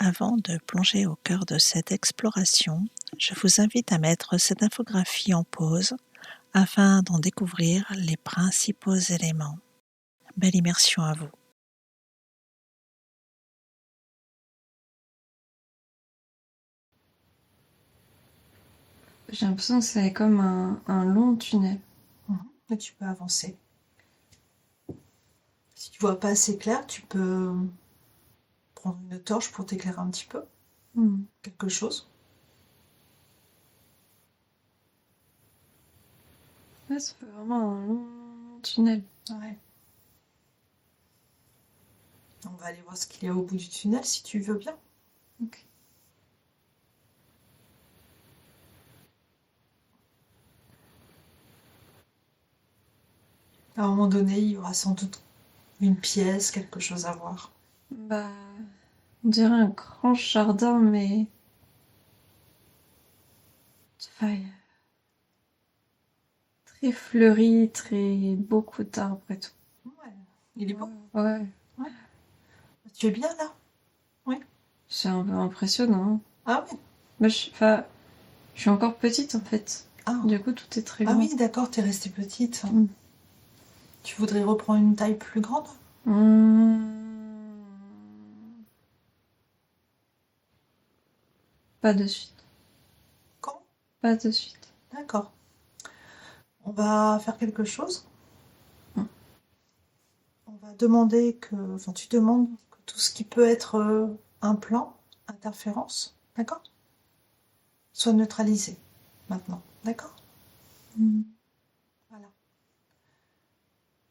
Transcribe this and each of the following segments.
Avant de plonger au cœur de cette exploration, je vous invite à mettre cette infographie en pause afin d'en découvrir les principaux éléments. Belle immersion à vous. J'ai l'impression que c'est comme un long tunnel. Et tu peux avancer. Si tu vois pas assez clair, tu peux prendre une torche pour t'éclairer un petit peu. Quelque chose. Ouais, ça fait vraiment un long tunnel. Ouais. On va aller voir ce qu'il y a au bout du tunnel si tu veux bien. Ok. À un moment donné, il y aura sans doute une pièce, quelque chose à voir. Bah, on dirait un grand jardin, mais enfin, très fleuri, très beaucoup d'arbres et tout. Ouais. Il est beau. Ouais. Tu es bien là? C'est un peu impressionnant. Ah oui. Moi, je suis encore petite en fait. Ah, Du coup, tout est très ah grand. oui, d'accord, t'es restée petite. Mm. Tu voudrais reprendre une taille plus grande? Pas de suite. Comment? Pas de suite. D'accord. On va faire quelque chose. On va demander enfin, tu demandes que tout ce qui peut être implant, interférence, d'accord, soit neutralisé maintenant, d'accord? Voilà.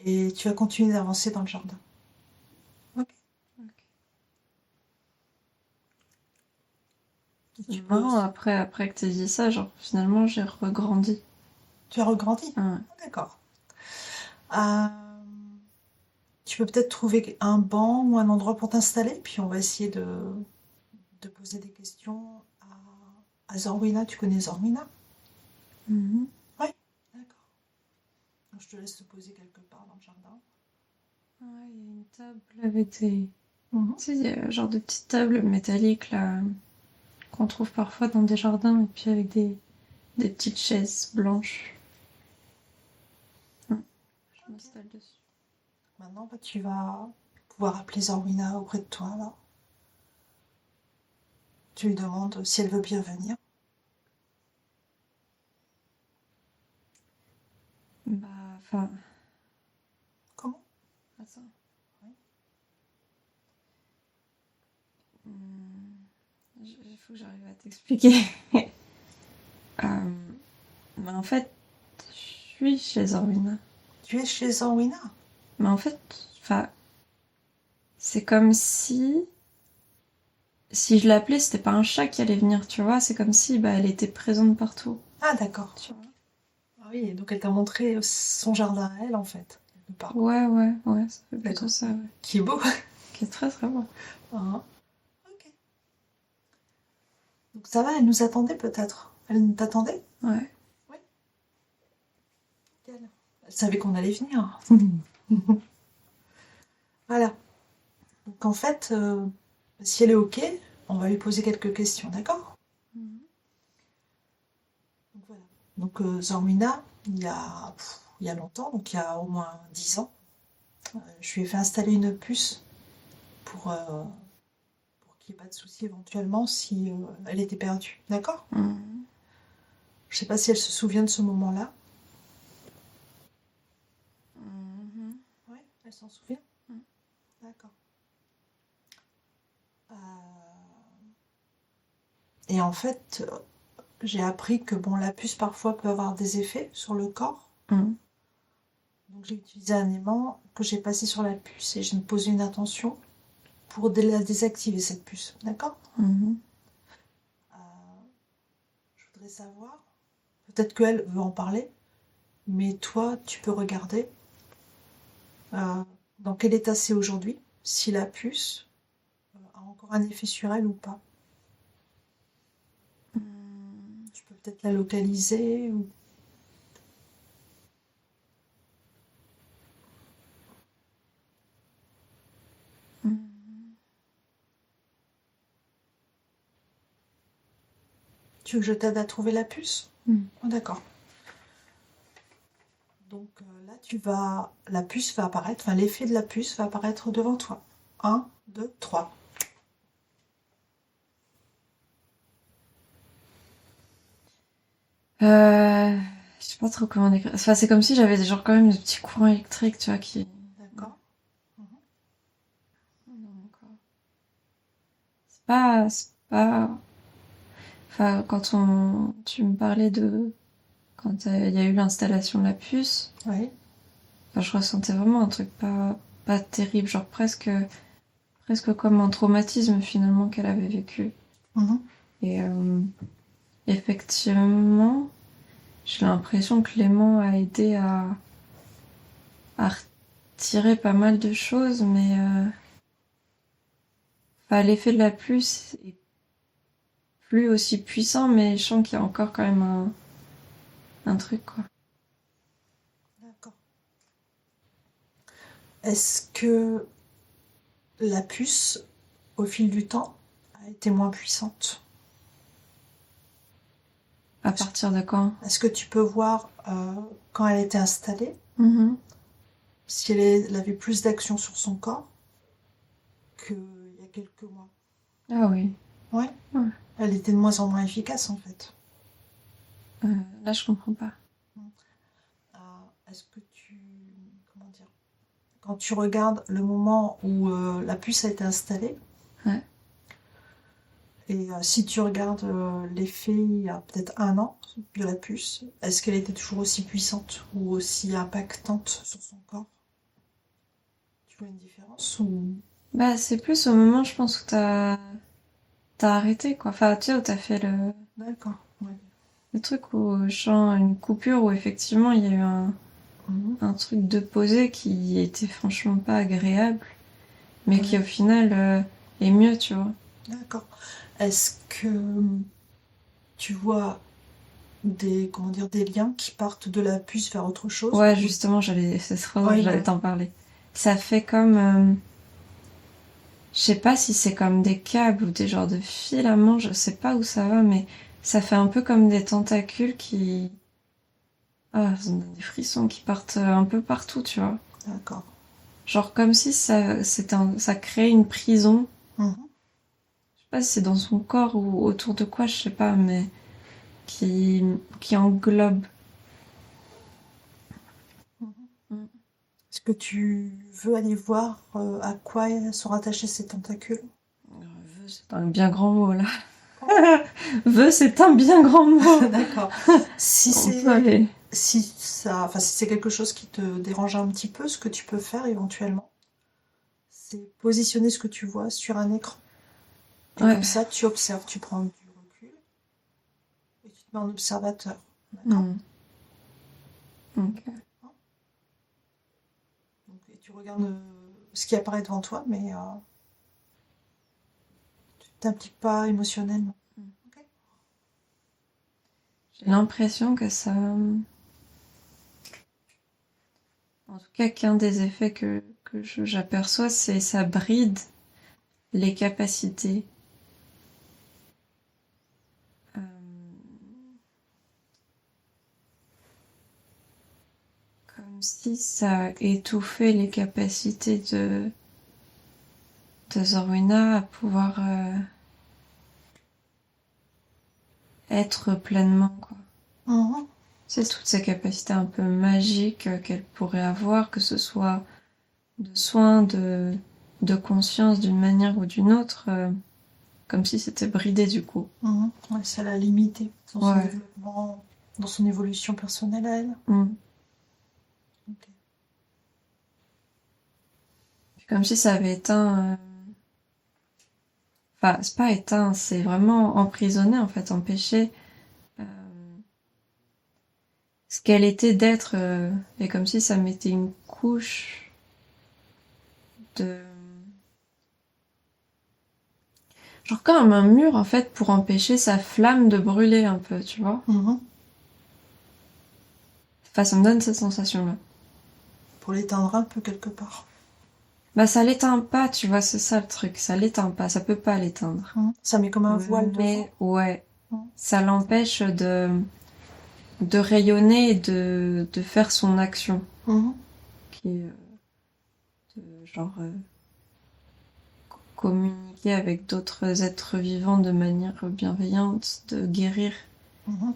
Et tu vas continuer d'avancer dans le jardin. Ok. C'est marrant, après que t'aies dit ça, genre finalement j'ai regrandi. Tu as regrandi? Ouais. Ah, d'accord. Euh, Tu peux peut-être trouver un banc ou un endroit pour t'installer, puis on va essayer de poser des questions à Zorwina. Tu connais Zorwina? Mhm. Oui. D'accord. Je te laisse te poser quelque part dans le jardin. Ouais, il y a une table avec des. Mhm. Tu sais, il y a genre de petites tables métalliques là qu'on trouve parfois dans des jardins et puis avec des petites chaises blanches. Je m'installe dessus. Maintenant, bah, tu vas pouvoir appeler Zorwina auprès de toi, là. Tu lui demandes si elle veut bien venir. Bah, enfin. Comment? Attends. Oui. Il faut que j'arrive à t'expliquer. Bah, en fait, je suis chez Zorwina. Tu es chez Zorwina? Mais en fait, enfin, c'est comme si je l'appelais, c'était pas un chat qui allait venir, tu vois. C'est comme si bah, elle était présente partout. Ah, d'accord. Tu vois. Ah oui, donc elle t'a montré son jardin à elle, en fait, quelque part. Ouais, ça fait plutôt D'accord. ça, ouais. Qui est beau. Qui est très très beau. Ah, ok. Donc ça va, elle nous attendait peut-être. Elle t'attendait? Ouais. Oui. Elle savait qu'on allait venir. Voilà. Donc en fait, si elle est ok, on va lui poser quelques questions, d'accord? Donc voilà. Donc Zormina, il y a longtemps, donc il y a au moins 10 ans, je lui ai fait installer une puce pour qu'il n'y ait pas de souci éventuellement si elle était perdue, d'accord? Je sais pas si elle se souvient de ce moment-là. Oui, elle s'en souvient? D'accord. Et en fait, j'ai appris que bon, la puce parfois peut avoir des effets sur le corps. Donc j'ai utilisé un aimant que j'ai passé sur la puce et j'ai posé une attention pour la désactiver cette puce, d'accord? Je voudrais savoir, peut-être qu'elle veut en parler, mais toi, tu peux regarder dans quel état c'est aujourd'hui, si la puce a encore un effet sur elle ou pas. Tu peux peut-être la localiser ou... Tu veux que je t'aide à trouver la puce? Oh, d'accord. Donc là, la puce va apparaître, enfin l'effet de la puce va apparaître devant toi. 1, 2, 3. Je sais pas trop comment décrire. Enfin, c'est comme si j'avais genre quand même des petits courants électriques, tu vois, qui... D'accord. C'est pas... Enfin, tu me parlais de... Quand il y a eu l'installation de la puce, Oui. enfin, je ressentais vraiment un truc pas terrible, genre presque comme un traumatisme finalement qu'elle avait vécu. Et effectivement, j'ai l'impression que l'aimant a aidé à retirer pas mal de choses, mais enfin, l'effet de la puce est plus aussi puissant, mais je sens qu'il y a encore quand même un truc, quoi. D'accord. Est-ce que la puce, au fil du temps, a été moins puissante? À partir de quand? Est-ce que tu peux voir quand elle a été installée, si elle avait plus d'action sur son corps qu'il y a quelques mois? Ah oui. Ouais. Ouais. Elle était de moins en moins efficace en fait. Là, je comprends pas. Est-ce que comment dire, quand tu regardes le moment où la puce a été installée, ouais. Et si tu regardes l'effet il y a peut-être 1 an de la puce, est-ce qu'elle était toujours aussi puissante ou aussi impactante sur son corps? Tu vois une différence ou... Bah, c'est plus au moment, je pense, où t'as arrêté, quoi. Enfin, tu sais, où t'as fait le... D'accord, ouais. Le truc où je sens une coupure, où effectivement, il y a eu un truc de posé qui était franchement pas agréable, mais qui, au final, est mieux, tu vois. D'accord. Est-ce que tu vois des liens qui partent de la puce vers autre chose? Ouais, justement, j'allais t'en parler. Ça fait comme... je sais pas si c'est comme des câbles ou des genres de filaments, je sais pas où ça va, mais ça fait un peu comme des tentacules qui... Ah, ça me donne des frissons qui partent un peu partout, tu vois. D'accord. Genre comme si ça créait une prison. Je sais pas si c'est dans son corps ou autour de quoi, je sais pas, mais qui englobe. Est-ce que tu veux aller voir à quoi sont rattachés ces tentacules? Vœu, c'est un bien grand mot, là. Vœu, c'est un bien grand mot. D'accord. Si c'est quelque chose qui te dérange un petit peu, ce que tu peux faire éventuellement, c'est positionner ce que tu vois sur un écran. Et comme ça, tu observes, tu prends du recul et tu te mets en observateur. D'accord. Ok. Et tu regardes ce qui apparaît devant toi, mais tu t'impliques pas émotionnellement. Okay. J'ai l'impression que ça... En tout cas, qu'un des effets que j'aperçois, c'est ça bride les capacités. Comme si ça étouffait les capacités de Zorwina à pouvoir être pleinement, quoi. C'est toutes ces capacités un peu magiques qu'elle pourrait avoir, que ce soit de soins, de conscience d'une manière ou d'une autre, comme si c'était bridé du coup. Ouais, ça l'a limité dans son développement, dans son évolution personnelle à elle. Okay. Comme si ça avait éteint... Enfin, c'est pas éteint, c'est vraiment emprisonné, en fait, empêché ce qu'elle était d'être, et comme si ça mettait une couche de... Genre comme un mur, en fait, pour empêcher sa flamme de brûler un peu, tu vois. Enfin, ça me donne cette sensation-là. Pour l'éteindre un peu quelque part. Bah, ça l'éteint pas, tu vois, c'est ça le truc. Ça l'éteint pas, ça peut pas l'éteindre. Ça met comme un voile devant. Ouais. ça l'empêche de rayonner et de faire son action. Qui est de genre communiquer avec d'autres êtres vivants de manière bienveillante, de guérir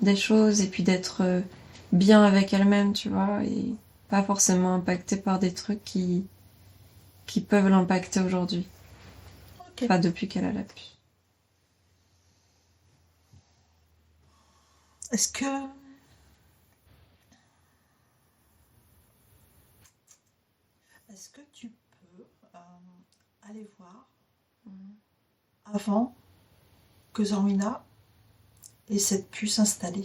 des choses et puis d'être bien avec elle-même, tu vois, et pas forcément impactée par des trucs qui peuvent l'impacter aujourd'hui. Ok. Enfin, depuis qu'elle a la puce. Est-ce que tu peux aller voir avant que Zormina ait cette puce installée?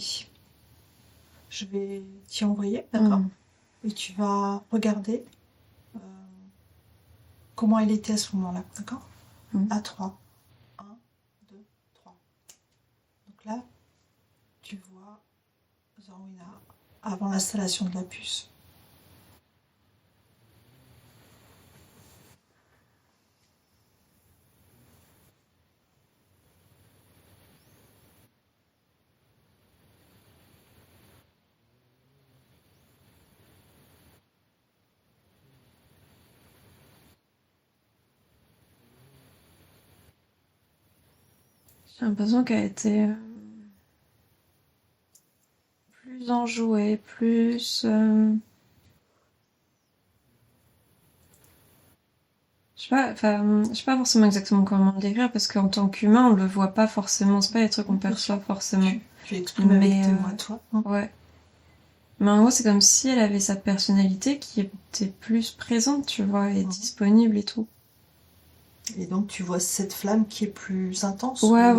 Je vais t'y envoyer, d'accord? Et tu vas regarder comment elle était à ce moment-là, d'accord? À 3. 1, 2, 3. Donc là, tu vois Zormina avant l'installation de la puce. J'ai l'impression qu'elle était plus enjouée, plus... Je sais pas forcément exactement comment le décrire parce qu'en tant qu'humain, on le voit pas forcément. C'est pas des trucs qu'on perçoit forcément. Tu exprimes avec tes mots à toi. Ouais. Mais en gros, c'est comme si elle avait sa personnalité qui était plus présente, tu vois, et disponible et tout. Et donc, tu vois cette flamme qui est plus intense. Ouais.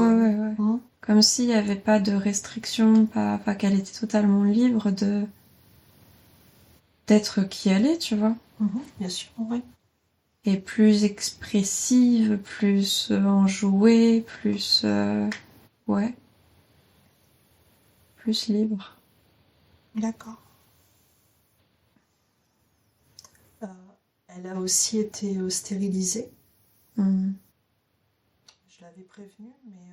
Comme s'il n'y avait pas de restrictions, enfin, qu'elle était totalement libre d'être qui elle est, tu vois. Bien sûr, oui. Et plus expressive, plus enjouée, plus... ouais. Plus libre. D'accord. Elle a aussi été stérilisée. Je l'avais prévenue, mais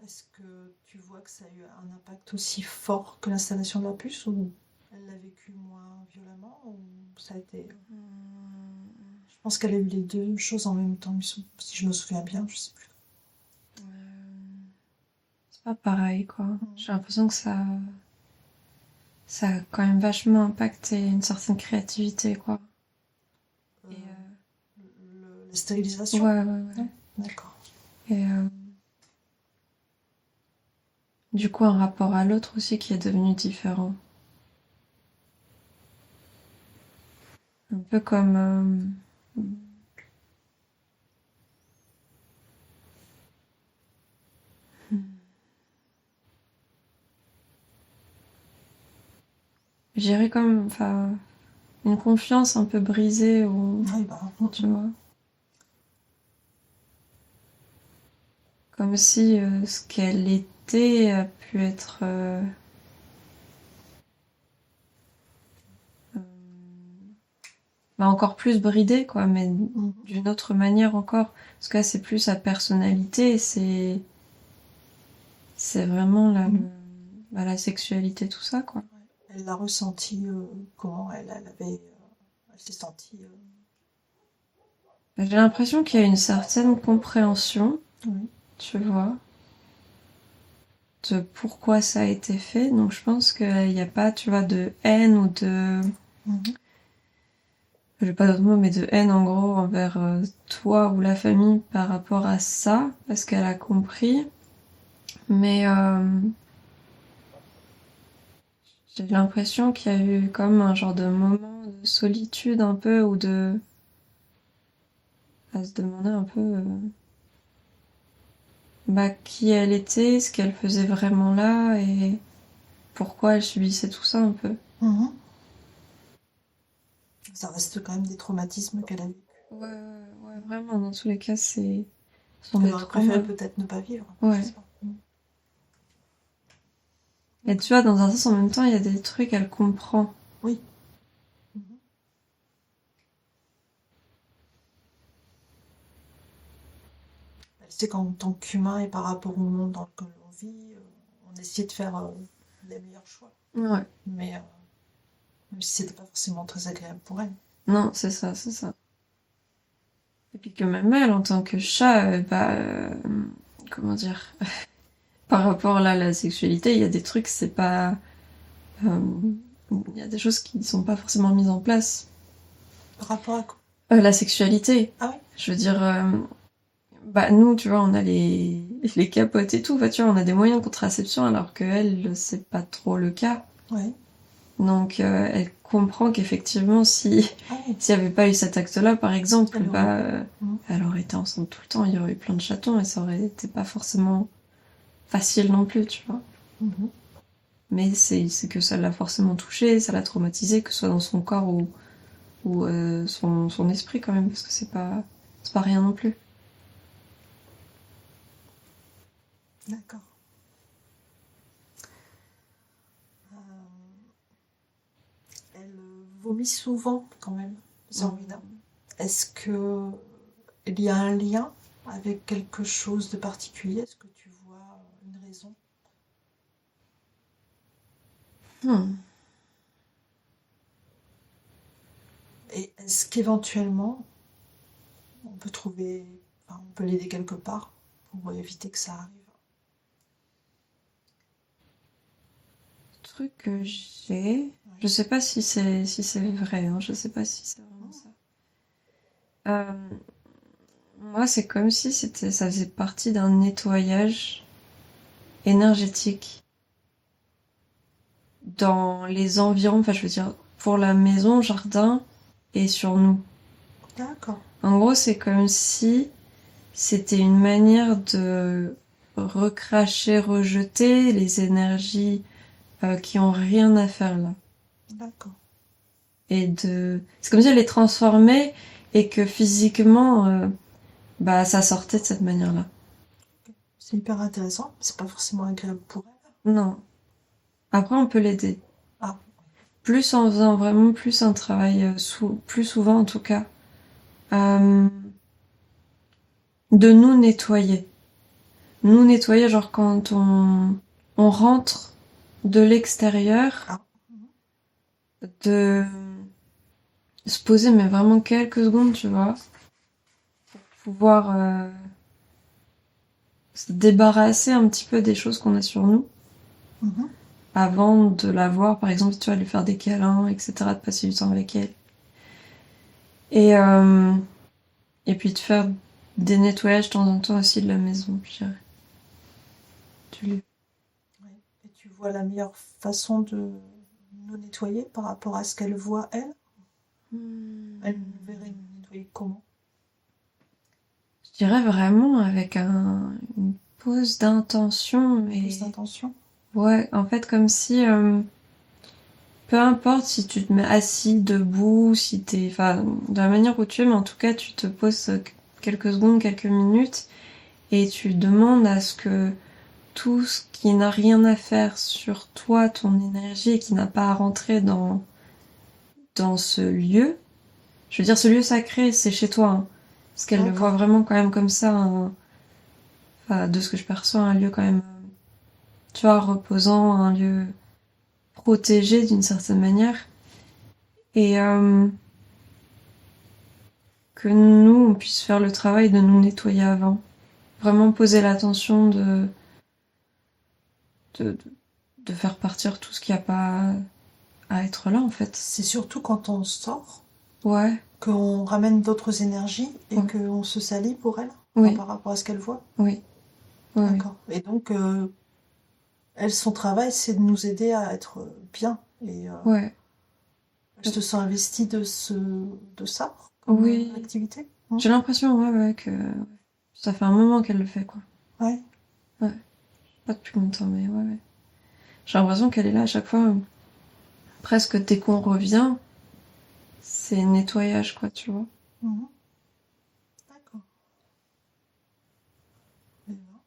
est-ce que tu vois que ça a eu un impact aussi fort que l'installation de la puce, ou elle l'a vécu moins violemment, ou ça a été... Je pense qu'elle a eu les deux choses en même temps, si je me souviens bien, je sais plus. C'est pas pareil, quoi. J'ai l'impression que ça a quand même vachement impacté une certaine créativité, quoi. La stérilisation? Ouais. D'accord. Et du coup, un rapport à l'autre aussi qui est devenu différent. Un peu comme... je dirais comme... Enfin, une confiance un peu brisée, ou... Oui, bah, tu vois. Comme si ce qu'elle était a pu être... encore plus bridé, quoi, mais d'une autre manière encore. Parce que là, c'est plus sa personnalité, c'est vraiment la sexualité, tout ça, quoi. Elle l'a ressenti comment elle s'est sentie. J'ai l'impression qu'il y a une certaine compréhension, tu vois, de pourquoi ça a été fait. Donc je pense qu'il n'y a pas, tu vois, de haine ou de... J'ai pas d'autre mot, mais de haine en gros envers toi ou la famille par rapport à ça, parce qu'elle a compris. Mais j'ai l'impression qu'il y a eu comme un genre de moment de solitude un peu, ou de... à se demander un peu qui elle était, ce qu'elle faisait vraiment là, et pourquoi elle subissait tout ça un peu. Ça reste quand même des traumatismes qu'elle a vécu. Ouais, vraiment, dans tous les cas, c'est... Elle aurait préféré peut-être ne pas vivre. Ouais. Et tu vois, dans un sens, en même temps, il y a des trucs, elle comprend. Oui. Elle sais qu'en tant qu'humain et par rapport au monde dans lequel on vit, on essaie de faire les meilleurs choix. Ouais. Mais même si c'était pas forcément très agréable pour elle. Non, c'est ça, c'est ça. Et puis que même elle, en tant que chat, comment dire, par rapport là à la sexualité, il y a des trucs, c'est pas... Il y a des choses qui sont pas forcément mises en place. Par rapport à quoi? La sexualité. Ah oui? Je veux dire, nous, tu vois, on a les capotes et tout, tu vois, on a des moyens de contraception, alors que elle, c'est pas trop le cas. Oui. Donc, elle comprend qu'effectivement, si Ah oui. s'il n'y avait pas eu cet acte-là, par exemple, Elle elle aurait été enceinte tout le temps, il y aurait eu plein de chatons, et ça aurait été pas forcément facile non plus, tu vois. Mhm. Mais c'est que ça l'a forcément touchée, ça l'a traumatisée, que ce soit dans son corps ou son esprit quand même, parce que c'est pas rien non plus. D'accord. Elle vomit souvent quand même, Zormina. Est-ce que il y a un lien avec quelque chose de particulier? Est-ce que tu vois une raison? Et est-ce qu'éventuellement on peut on peut l'aider quelque part pour éviter que ça arrive? Truc que j'ai, je sais pas si c'est vrai, hein, je sais pas si c'est vraiment ça. Moi, c'est comme si ça faisait partie d'un nettoyage énergétique dans les environs, enfin je veux dire pour la maison, jardin et sur nous. D'accord. En gros, c'est comme si c'était une manière de recracher, rejeter les énergies qui ont rien à faire là. D'accord. C'est comme si elle les transformait et que physiquement, ça sortait de cette manière-là. C'est hyper intéressant. C'est pas forcément agréable pour elle. Non. Après, on peut l'aider. Ah. Plus en faisant vraiment plus un travail, plus souvent en tout cas, de nous nettoyer. Nous nettoyer, genre quand on rentre de l'extérieur, Ah. de se poser, mais vraiment quelques secondes, tu vois, pour pouvoir se débarrasser un petit peu des choses qu'on a sur nous. Mhm. Avant de la voir, par exemple, tu vas lui faire des câlins, etc., de passer du temps avec elle. Et puis de faire des nettoyages de temps en temps aussi de la maison, je dirais. Du lieu. Oui. Et tu vois la meilleure façon de nous nettoyer par rapport à ce qu'elle voit, elle? Elle nous verrait nous nettoyer comment? Je dirais vraiment avec une pause d'intention. Une pause d'intention? Ouais, en fait, comme si... peu importe si tu te mets assis, debout, si t'es... Enfin, de la manière où tu es, mais en tout cas, tu te poses quelques secondes, quelques minutes, et tu demandes à ce que tout ce qui n'a rien à faire sur toi, ton énergie, et qui n'a pas à rentrer dans ce lieu... Je veux dire, ce lieu sacré, c'est chez toi, hein, parce qu'elle le voit vraiment quand même comme ça, enfin, de ce que je perçois, un lieu quand même, tu vois, reposant, un lieu protégé d'une certaine manière. Et que nous, on puisse faire le travail de nous nettoyer avant. Vraiment poser l'attention de faire partir tout ce qui n'a pas à être là, en fait. C'est surtout quand on sort, ouais, qu'on ramène d'autres énergies et Ouais. qu'on se salit pour elle, Oui. par rapport à ce qu'elle voit. Oui. Ouais, D'accord. Et donc, elle, son travail, c'est de nous aider à être bien. Et ouais. elle se sent investie de ça comme Oui. activité. J'ai l'impression, ouais, que ça fait un moment qu'elle le fait, quoi. Ouais. Ouais. Pas depuis longtemps, mais ouais. J'ai l'impression qu'elle est là à chaque fois, presque dès qu'on revient, c'est nettoyage, quoi, tu vois. Mhm. D'accord. Eh ben.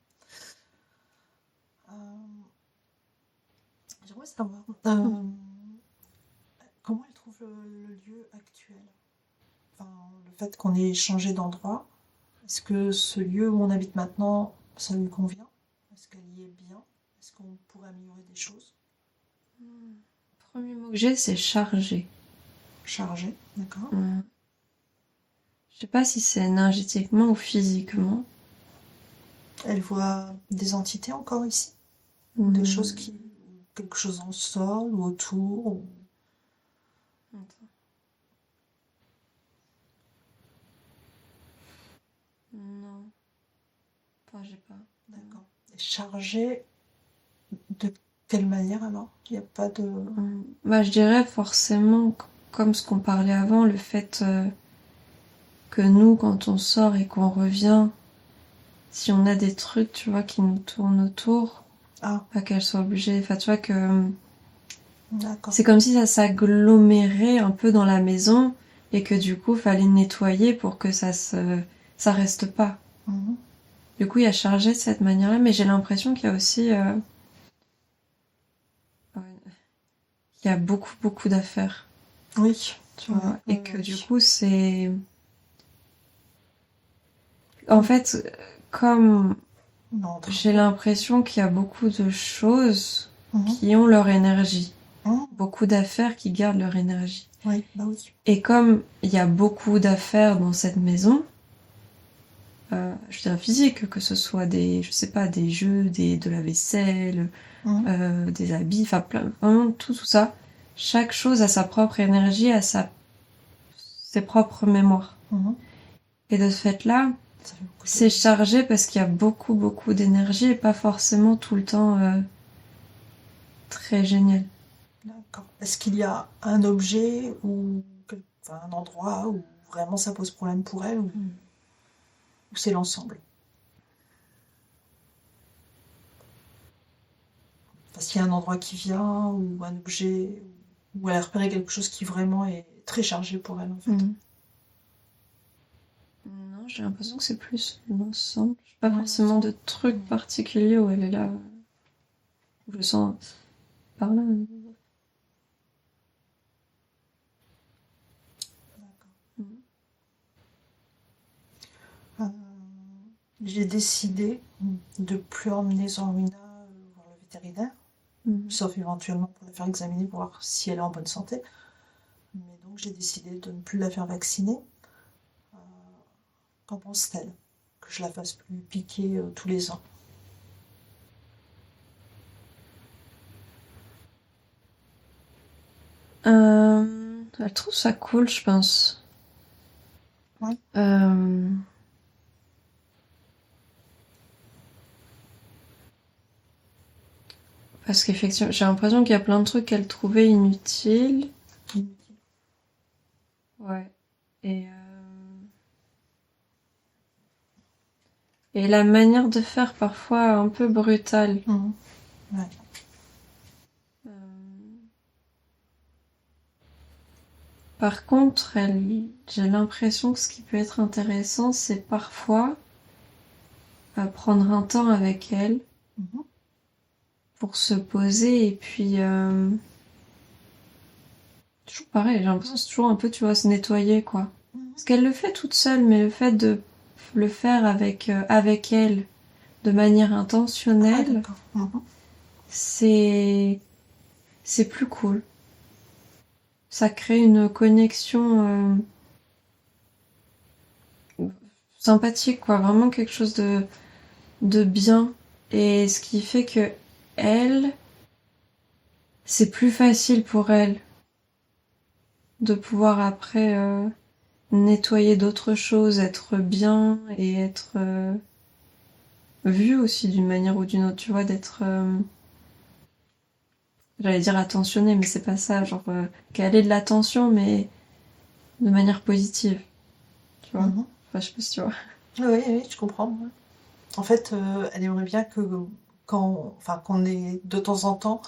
J'aimerais savoir comment elle trouve le lieu actuel. Enfin, le fait qu'on ait changé d'endroit. Est-ce que ce lieu où on habite maintenant, ça lui convient? Est-ce qu'elle y est bien? Est-ce qu'on pourrait améliorer des choses? Le premier mot que j'ai, c'est chargé. Chargé, d'accord. Je sais pas si c'est énergétiquement ou physiquement. Elle voit des entités encore ici? Des choses qui... quelque chose en sol ou autour ou... Attends. Non. Enfin, j'ai pas. D'accord. Et chargé de quelle manière alors? Il n'y a pas de... Bah, je dirais forcément, comme ce qu'on parlait avant, le fait que nous, quand on sort et qu'on revient, si on a des trucs, tu vois, qui nous tournent autour, pas qu'elle soit obligée, enfin, tu vois que... D'accord. C'est comme si ça s'agglomérait un peu dans la maison et que du coup, fallait nettoyer pour que ça reste pas. Du coup, il y a chargé de cette manière-là, mais j'ai l'impression qu'il y a aussi... il y a beaucoup, beaucoup d'affaires. Oui. Tu vois, et que du coup, c'est... En fait, comme j'ai l'impression qu'il y a beaucoup de choses qui ont leur énergie. Beaucoup d'affaires qui gardent leur énergie. Oui, bah oui. Et comme il y a beaucoup d'affaires dans cette maison, je dirais physique, que ce soit des, je sais pas, des jeux, de la vaisselle, des habits, enfin plein, vraiment tout ça. Chaque chose a sa propre énergie, a ses propres mémoires. Et de ce fait-là, c'est chargé parce qu'il y a beaucoup, beaucoup d'énergie et pas forcément tout le temps très génial. D'accord. Est-ce qu'il y a un objet ou un endroit où vraiment ça pose problème pour elle ou c'est l'ensemble? Parce qu'il y a un endroit qui vient ou un objet où elle a repéré quelque chose qui vraiment est très chargé pour elle en fait. Non, j'ai l'impression que c'est plus l'ensemble. Pas forcément de trucs particuliers où elle est là. Où je sens par là. J'ai décidé de plus emmener Zormina voir le vétérinaire, sauf éventuellement pour la faire examiner pour voir si elle est en bonne santé. Mais donc j'ai décidé de ne plus la faire vacciner. Qu'en pense-t-elle? Que je la fasse plus piquer tous les ans? Elle trouve ça cool, je pense. Ouais. Parce qu'effectivement, j'ai l'impression qu'il y a plein de trucs qu'elle trouvait inutiles. Ouais. Et la manière de faire parfois un peu brutale. Ouais. Par contre, j'ai l'impression que ce qui peut être intéressant, c'est parfois prendre un temps avec elle pour se poser et puis toujours pareil, j'ai l'impression que c'est toujours un peu, tu vois, se nettoyer quoi. Parce qu'elle le fait toute seule, mais le fait de le faire avec elle de manière intentionnelle, c'est plus cool. Ça crée une connexion sympathique, quoi. Vraiment quelque chose de bien. Et ce qui fait que c'est plus facile pour elle de pouvoir après nettoyer d'autres choses, être bien et être vue aussi d'une manière ou d'une autre, tu vois, d'être... J'allais dire attentionnée, mais c'est pas ça, genre qu'elle ait de l'attention, mais de manière positive. Tu vois. Enfin, je sais pas si tu vois. Oui, je comprends. En fait, elle aimerait bien que qu'on ait de temps en temps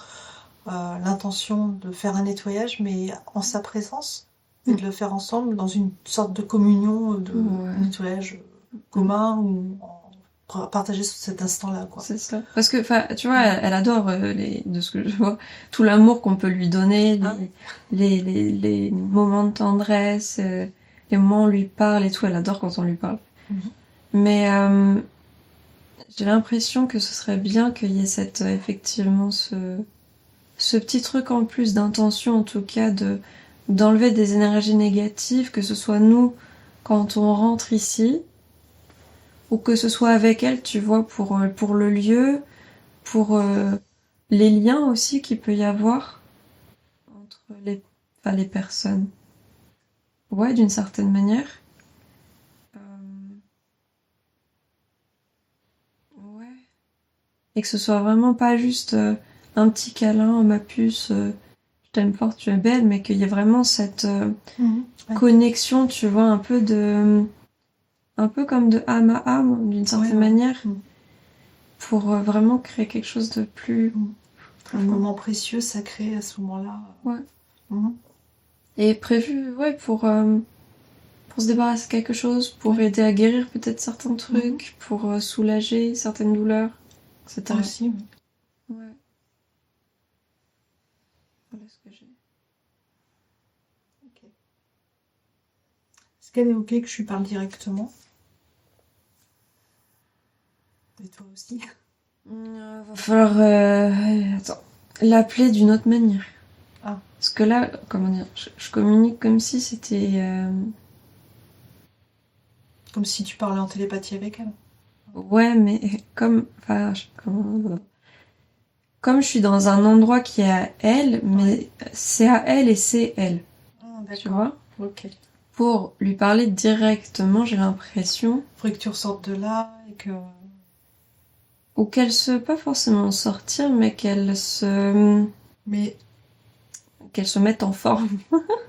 l'intention de faire un nettoyage, mais en sa présence, et de le faire ensemble dans une sorte de communion, de nettoyage commun, ou partager cet instant-là, quoi. C'est ça. Parce que, tu vois, elle adore, de ce que je vois, tout l'amour qu'on peut lui donner, les moments de tendresse, les moments où on lui parle et tout, elle adore quand on lui parle. Mais j'ai l'impression que ce serait bien qu'il y ait effectivement ce petit truc en plus d'intention, en tout cas, d'enlever des énergies négatives, que ce soit nous quand on rentre ici, ou que ce soit avec elle, tu vois, pour le lieu, pour les liens aussi qu'il peut y avoir entre les personnes. Ouais, d'une certaine manière. Ouais. Et que ce soit vraiment pas juste un petit câlin, ma puce, je t'aime fort, tu es belle, mais qu'il y ait vraiment cette connexion, tu vois, un peu comme de âme à âme, d'une certaine manière, pour vraiment créer quelque chose de plus... Un moment précieux, sacré à ce moment-là. Ouais. Et prévu, ouais, pour se débarrasser de quelque chose, pour aider à guérir peut-être certains trucs, pour soulager certaines douleurs, etc. Aussi. Ouais. Voilà ce que j'ai. Ok. Est-ce qu'elle est ok que je lui parle directement? Et toi aussi? Va falloir l'appeler d'une autre manière. Ah. Parce que là, comment dire, je communique comme si c'était... Comme si tu parlais en télépathie avec elle. Ouais, mais comme je suis dans un endroit qui est à elle, mais c'est à elle et c'est elle. Tu vois? Ok. Pour lui parler directement, j'ai l'impression... Faudrait que tu ressortes de là et que... Ou qu'elle pas forcément sortir, mais qu'elle se mette en forme.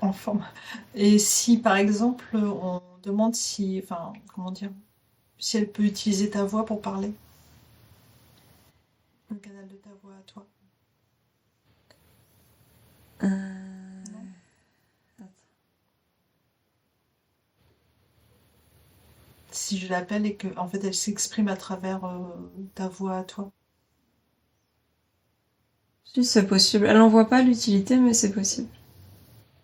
En forme. Et si, par exemple, on demande si... Enfin, comment dire? Si elle peut utiliser ta voix pour parler. Le canal de ta voix à toi. Si je l'appelle et que en fait elle s'exprime à travers ta voix à toi. Si c'est possible. Elle n'en voit pas l'utilité, mais c'est possible.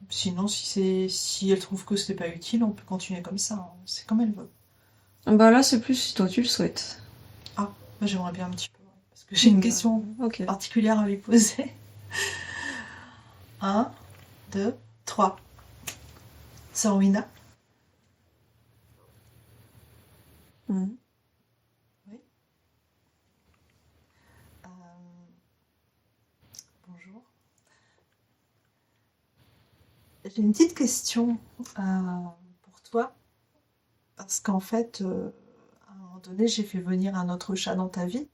Sinon, si elle trouve que c'est pas utile, on peut continuer comme ça. Hein. C'est comme elle veut. Bah là, c'est plus si toi tu le souhaites. Ah, bah, j'aimerais bien un petit peu. Parce que j'ai une question particulière à lui poser. 1, 2, 3. Sarwina. Oui. Bonjour. J'ai une petite question pour toi. Parce qu'en fait, à un moment donné, j'ai fait venir un autre chat dans ta vie.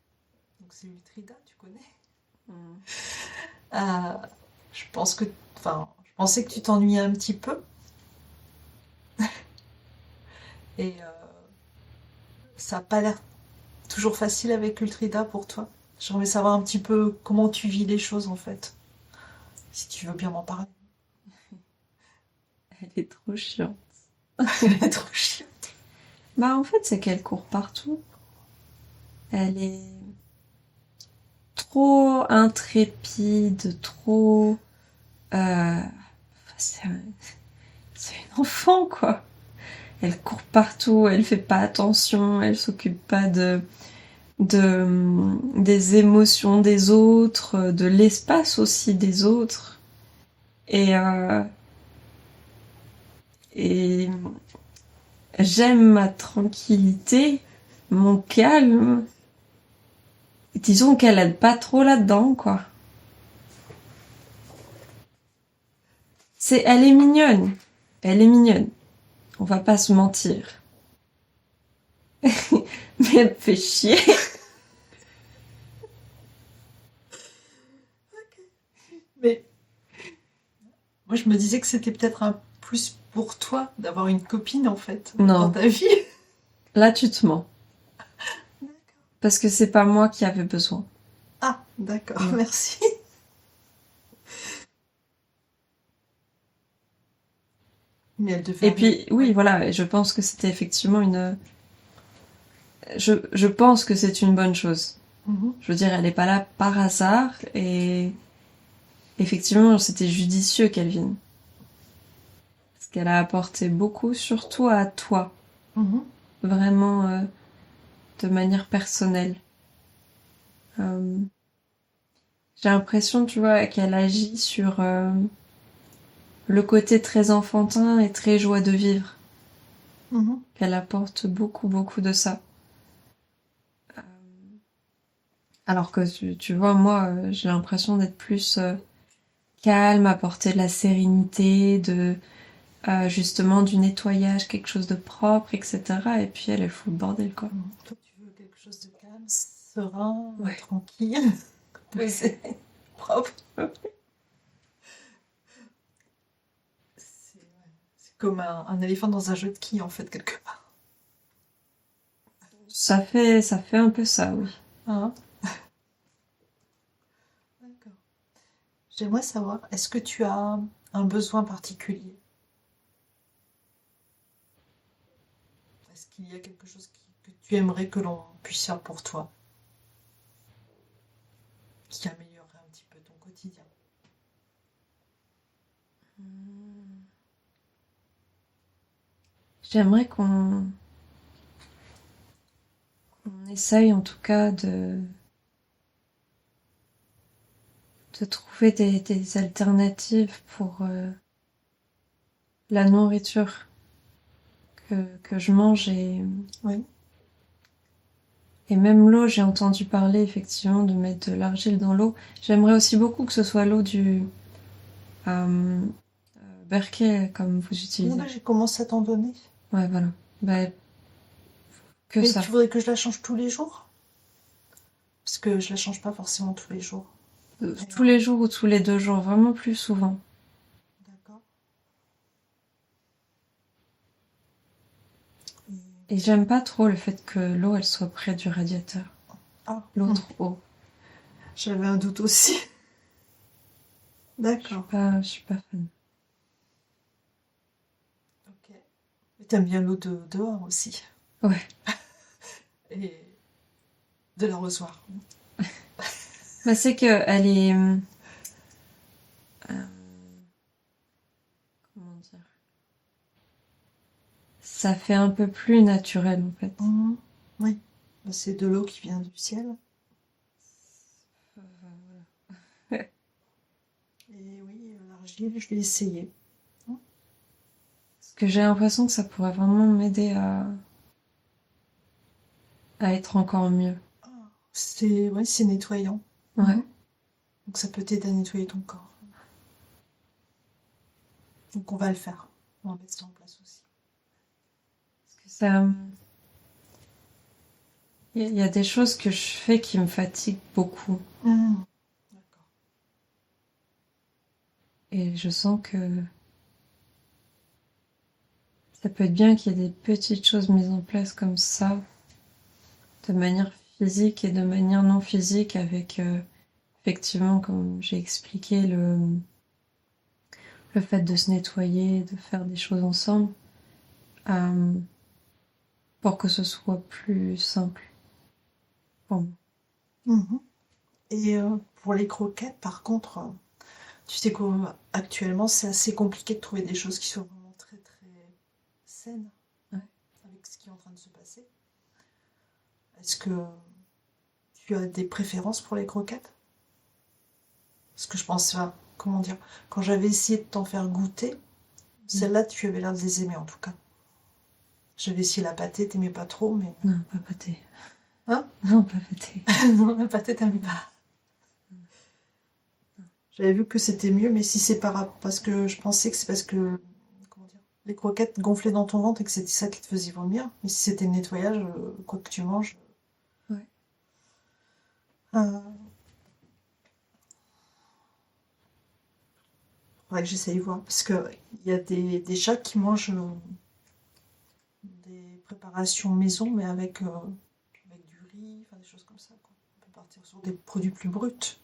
Donc c'est Utrida, tu connais. Je pensais que tu t'ennuyais un petit peu. Et ça n'a pas l'air toujours facile avec Utrida pour toi. J'aimerais savoir un petit peu comment tu vis les choses en fait. Si tu veux bien m'en parler. Elle est trop chiante. Elle est trop chiante. Bah en fait, c'est qu'elle court partout. Elle est trop intrépide, trop... c'est une enfant, quoi. Elle court partout, elle fait pas attention, elle s'occupe pas des émotions des autres, de l'espace aussi des autres. Et j'aime ma tranquillité, mon calme. Disons qu'elle aide pas trop là-dedans, quoi. Elle est mignonne. Elle est mignonne. On va pas se mentir. Mais elle me fait chier. Mais moi, je me disais que c'était peut-être un plus pour toi d'avoir une copine en fait dans ta vie. Là, tu te mens. Parce que c'est pas moi qui avais besoin. Ah, d'accord, merci. Mais elle devait. Et puis, oui, voilà, je pense que c'était effectivement une... Je pense que c'est une bonne chose. Je veux dire, elle n'est pas là par hasard et effectivement, c'était judicieux qu'elle vienne. Parce qu'elle a apporté beaucoup, surtout à toi. Vraiment, de manière personnelle. J'ai l'impression, tu vois, qu'elle agit sur le côté très enfantin et très joie de vivre. Qu'elle apporte beaucoup, beaucoup de ça. Alors que, tu vois, moi, j'ai l'impression d'être plus calme, apporter de la sérénité, de justement du nettoyage, quelque chose de propre, etc. Et puis elle fout le bordel, quoi. Toi, tu veux quelque chose de calme, serein, Ouais. tranquille, Ouais. posé, propre. C'est comme un éléphant dans un jeu de quilles, en fait, quelque part. Ça fait un peu ça, oui. Hein? D'accord. J'aimerais savoir, est-ce que tu as un besoin particulier? Est-ce qu'il y a quelque chose que tu aimerais que l'on puisse faire pour toi, qui améliorerait un petit peu ton quotidien? J'aimerais qu'on essaye en tout cas de trouver des alternatives pour la nourriture que je mange Oui. Et même l'eau, j'ai entendu parler effectivement de mettre de l'argile dans l'eau. J'aimerais aussi beaucoup que ce soit l'eau du Berkey comme vous utilisez. Là, j'ai commencé à t'en donner. Ouais, voilà. Bah, que Mais ça. tu voudrais que je la change tous les jours? Parce que je la change pas forcément tous les jours. Tous les jours ou tous les 2 jours, vraiment plus souvent. D'accord. Et j'aime pas trop le fait que l'eau, elle soit près du radiateur. Ah. L'autre eau. J'avais un doute aussi. D'accord. Je suis pas fan. Ok. Mais t'aimes bien l'eau de dehors aussi. Ouais. Et de l'arrosoir. Bah, c'est que elle est... comment dire? Ça fait un peu plus naturel, en fait. Oui. Bah, c'est de l'eau qui vient du ciel. Voilà. Et oui, l'argile, je vais essayer. Parce que j'ai l'impression que ça pourrait vraiment m'aider à être encore mieux. C'est nettoyant. Ouais. Donc ça peut t'aider à nettoyer ton corps. Donc on va le faire. On va mettre ça en place aussi. Parce que ça... Il y a des choses que je fais qui me fatiguent beaucoup. D'accord. Et je sens que ça peut être bien qu'il y ait des petites choses mises en place comme ça, de manière physique et de manière non physique, avec effectivement, comme j'ai expliqué, le fait de se nettoyer, de faire des choses ensemble, pour que ce soit plus simple pour moi. Et pour les croquettes, par contre, tu sais qu'actuellement, c'est assez compliqué de trouver des choses qui soient vraiment très très saines, Ouais. Avec ce qui est en train de se passer. Est-ce que tu as des préférences pour les croquettes? Parce que je pense, comment dire, quand j'avais essayé de t'en faire goûter, celle-là, tu avais l'air de les aimer en tout cas. J'avais essayé la pâtée, t'aimais pas trop, mais... Non, pas pâté. Hein? Non, pas pâté. Non, la pâtée, t'aimais pas. J'avais vu que c'était mieux, mais si c'est parce que je pensais que c'est parce que, comment dire, les croquettes gonflaient dans ton ventre et que c'était ça qui te faisait vomir. Mais si c'était le nettoyage, quoi que tu manges... Ouais. Faudrait que j'essaye voir. Parce qu'il y a des chats qui mangent des préparations maison, mais avec du riz, enfin des choses comme ça, quoi. On peut partir sur des produits plus bruts.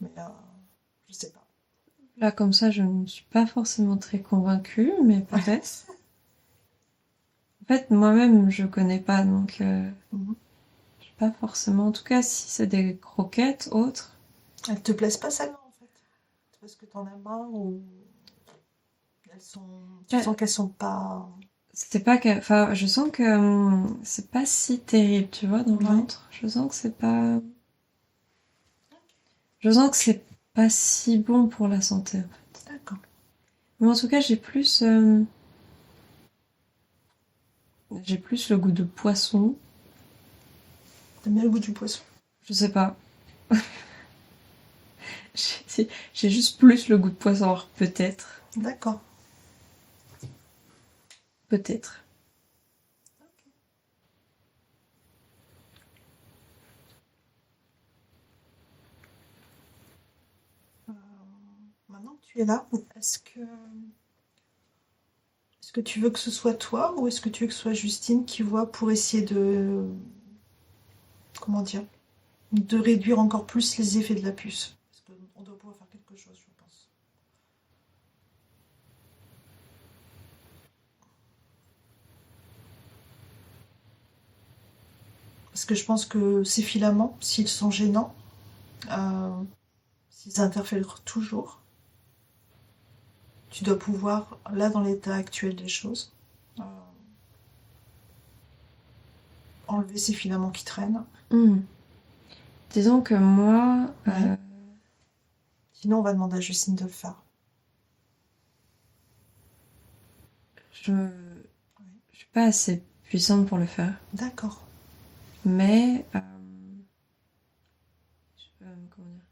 Mais je sais pas. Là, comme ça, je ne suis pas forcément très convaincue, mais peut-être. En fait, moi-même, je connais pas, donc je sais pas forcément. En tout cas, si c'est des croquettes autres. Elles te plaisent pas celles-là, en fait? Parce que t'en as marre ou tu sens qu'elles sont pas... C'était pas que... Enfin, je sens que c'est pas si terrible, tu vois, dans le ventre. Je sens que c'est pas... Je sens que c'est pas si bon pour la santé, en fait. D'accord. Mais en tout cas, j'ai plus le goût de poisson. T'aimes bien le goût du poisson? Je sais pas. J'ai juste plus le goût de poisson, alors peut-être. D'accord. Peut-être. Maintenant que tu es là, est-ce que tu veux que ce soit toi ou est-ce que tu veux que ce soit Justine qui voit pour essayer de, comment dire, de réduire encore plus les effets de la puce? Parce qu'on doit pouvoir faire quelque chose, je pense. Parce que je pense que ces filaments, s'ils sont gênants, s'ils interfèrent toujours, tu dois pouvoir, là dans l'état actuel des choses, enlever ces filaments qui traînent. Disons que moi... Ouais. Sinon, on va demander à Justine de le faire. Je suis pas assez puissante pour le faire. D'accord. Mais... comment dire,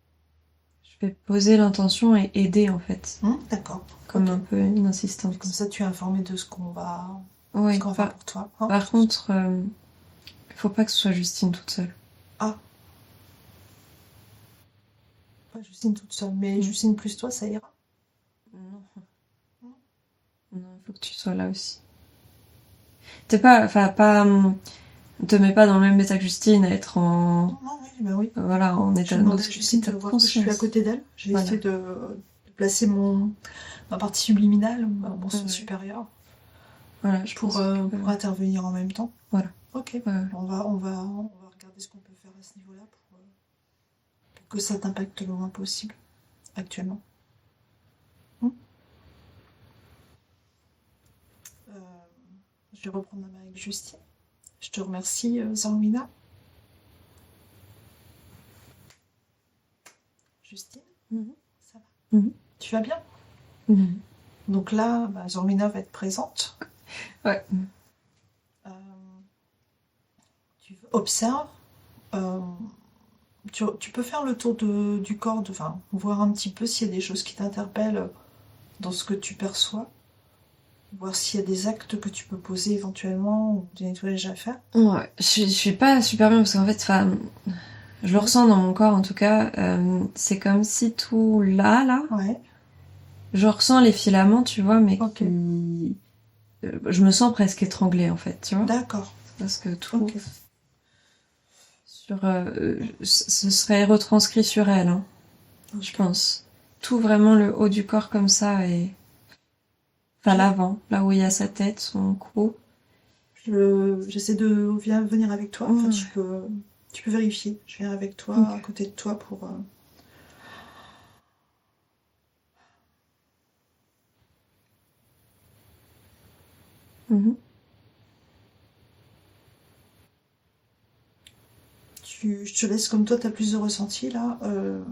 je vais poser l'intention et aider, en fait. D'accord. Comme un peu une insistance. Comme ça, tu es informé de ce qu'on va, Ouais, faire pour toi. Par contre, il faut pas que ce soit Justine toute seule. Ah. Pas Justine toute seule, mais Justine plus toi, ça ira? Non. Non, il faut que tu sois là aussi. T'es pas... Enfin, pas... te mets pas dans le même état que Justine à être en... Non, oui, bah oui. Voilà, en état Je demande à Justine de voir que je suis à côté d'elle. J'ai essayé de placer ma partie subliminale, mon son supérieur, voilà, pour intervenir en même temps. Voilà. Ok. On va regarder ce qu'on peut faire à ce niveau-là pour que ça t'impacte le moins possible actuellement. Je vais reprendre la main avec Justine. Je te remercie, Zarmina. Justine, ça va? Tu vas bien? Donc là, Zormina va être présente. Ouais. Tu observes. Tu peux faire le tour du corps, voir un petit peu s'il y a des choses qui t'interpellent dans ce que tu perçois. Voir s'il y a des actes que tu peux poser éventuellement ou des nettoyages à faire. Ouais, je suis pas super bien parce qu'en fait, je le ressens dans mon corps en tout cas. C'est comme si tout là, ouais. Je ressens les filaments, tu vois, mais okay. Je me sens presque étranglée en fait, tu vois. D'accord. Parce que tout ce serait retranscrit sur elle, hein, je pense. Tout vraiment le haut du corps comme ça et enfin l'avant, là où il y a sa tête, son cou. J'essaie de venir avec toi. En fait, tu peux vérifier. Je viens avec toi, à côté de toi pour. Je te laisse, comme toi, tu as plus de ressenti là.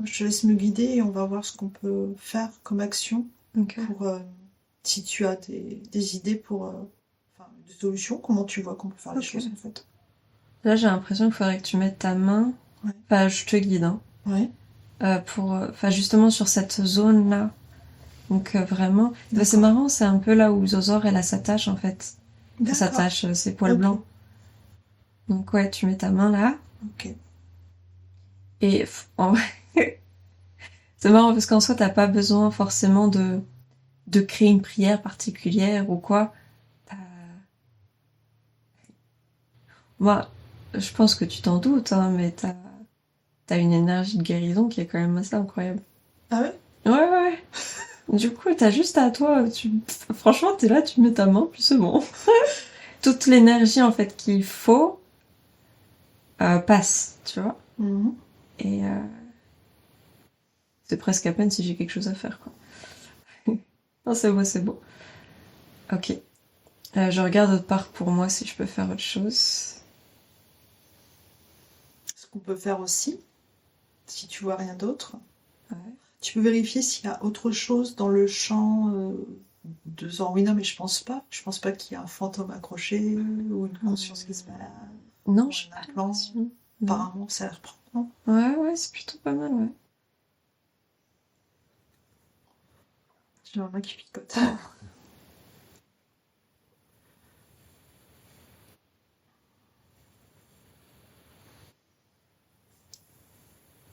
Je te laisse me guider et on va voir ce qu'on peut faire comme action pour si tu as des idées pour des solutions. Comment tu vois qu'on peut faire les choses en fait. Là, j'ai l'impression qu'il faudrait que tu mettes ta main. Ouais. Enfin, je te guide, hein. Ouais. Justement sur cette zone là. Donc vraiment, c'est marrant, c'est un peu là où Zozor elle s'attache en fait. Ça s'attache ses poils blancs. Donc ouais, tu mets ta main là. Ok. Et en vrai, c'est marrant parce qu'en soi t'as pas besoin forcément de créer une prière particulière ou quoi. Moi, je pense que tu t'en doutes, hein, mais t'as une énergie de guérison qui est quand même assez incroyable. Ah ouais? Ouais. Du coup, t'as juste à toi, franchement, t'es là, tu mets ta main, puis c'est bon. Toute l'énergie, en fait, qu'il faut passe, tu vois. Et c'est presque à peine si j'ai quelque chose à faire, quoi. Non, c'est beau. Ok. Je regarde autre part pour moi si je peux faire autre chose. Ce qu'on peut faire aussi, si tu vois rien d'autre, Ouais. tu peux vérifier s'il y a autre chose dans le champ de Zorwina, mais je pense pas. Je pense pas qu'il y ait un fantôme accroché ou une conscience qui se balade. Non, Ou je sais un pas implant. l'impression. Non. Apparemment, ça a l'air propre, non? Ouais, c'est plutôt pas mal, ouais. J'ai ma main qui picote.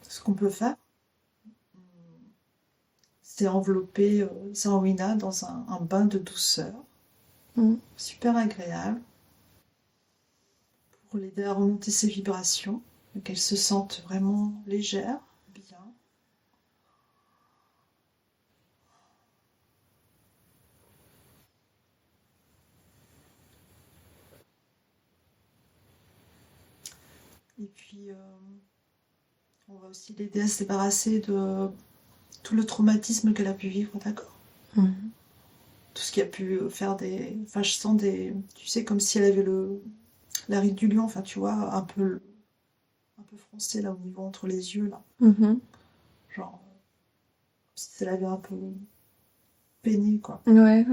Ce qu'on peut faire, c'est envelopper Zorwina dans un bain de douceur, super agréable, pour l'aider à remonter ses vibrations, qu'elle se sente vraiment légère, bien. Et puis, on va aussi l'aider à se débarrasser de tout le traumatisme qu'elle a pu vivre, d'accord? Tout ce qui a pu faire des... Enfin, je sens des... Tu sais, comme si elle avait la ride du lion, enfin, tu vois, un peu froncé, là, au niveau entre les yeux, là. Genre, si elle avait un peu peiné, quoi. Ouais.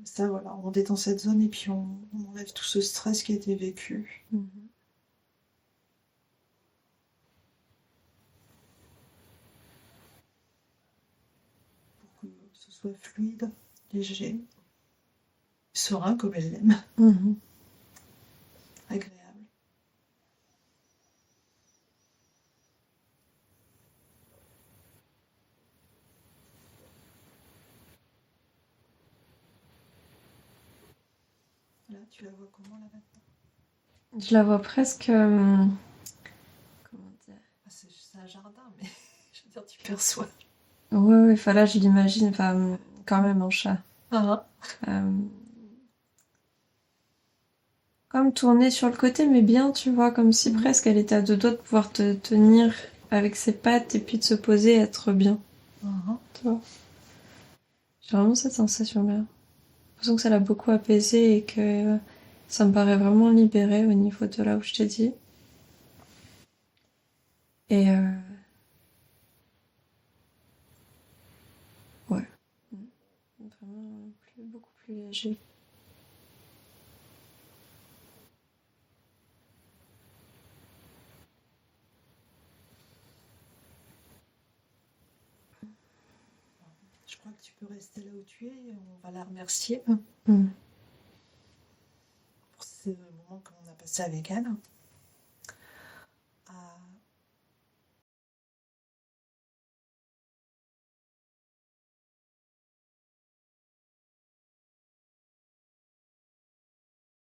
Ça, voilà, on détend cette zone et puis on enlève tout ce stress qui a été vécu. Pour que ce soit fluide, léger, serein comme elle l'aime, agréable. Là, tu la vois comment, là, maintenant? Je la vois presque... comment dire? C'est un jardin, mais je veux dire, tu perçois. Ouais, enfin là, je l'imagine, enfin, quand même en chat. Comme tourner sur le côté, mais bien, tu vois, comme si presque elle était à deux doigts de pouvoir te tenir avec ses pattes et puis de se poser et être bien. Tu vois. J'ai vraiment cette sensation-là. J'ai l'impression que ça l'a beaucoup apaisé et que ça me paraît vraiment libéré au niveau de là où je t'ai dit. Et ouais. Vraiment beaucoup plus léger. Je crois que tu peux rester là où tu es et on va la remercier pour ce moment qu'on a passé avec elle.